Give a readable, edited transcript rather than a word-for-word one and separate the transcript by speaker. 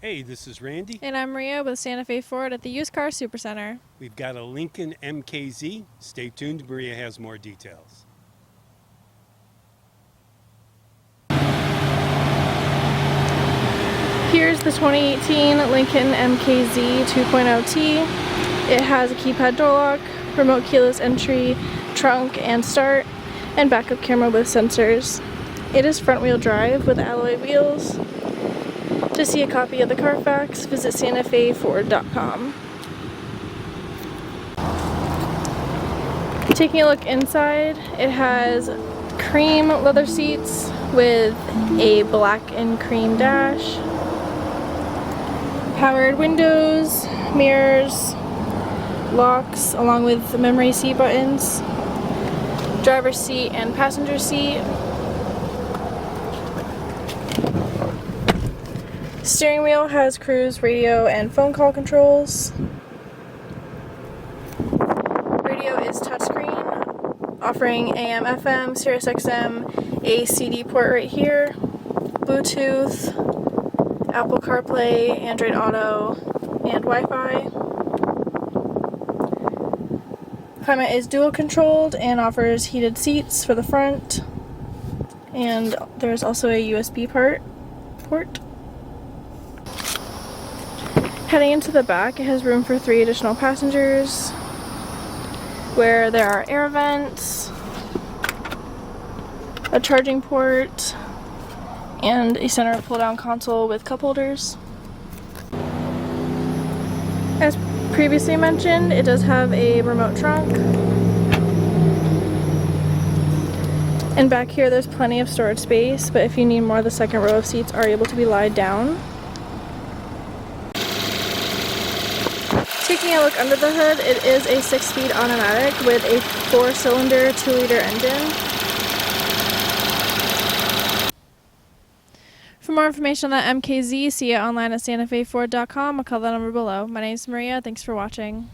Speaker 1: Hey, this is Randy.
Speaker 2: And I'm Maria with Santa Fe Ford at the Used Car Supercenter.
Speaker 1: We've got a Lincoln MKZ. Stay tuned, Maria has more details.
Speaker 2: Here's the 2018 Lincoln MKZ 2.0T. It has a keypad door lock, remote keyless entry, trunk and start, and backup camera with sensors. It is front wheel drive with alloy wheels. To see a copy of the Carfax, visit santafeford.com. Taking a look inside, it has cream leather seats with a black and cream dash, powered windows, mirrors, locks, along with memory seat buttons, driver's seat and passenger seat. Steering wheel has cruise, radio, and phone call controls. Radio is touchscreen, offering AM, FM, Sirius XM, a CD port right here, Bluetooth, Apple CarPlay, Android Auto, and Wi-Fi. Climate is dual controlled and offers heated seats for the front, and there's also a USB port. Heading into the back, it has room for 3 additional passengers, where there are air vents, a charging port, and a center pull-down console with cup holders. As previously mentioned, it does have a remote trunk. And back here there's plenty of storage space, but if you need more, the second row of seats are able to be lied down. Taking a look under the hood, it is a 6-speed automatic with a 4-cylinder 2-liter engine. For more information on that MKZ, see it online at santafeford.com or call the number below. My name is Maria. Thanks for watching.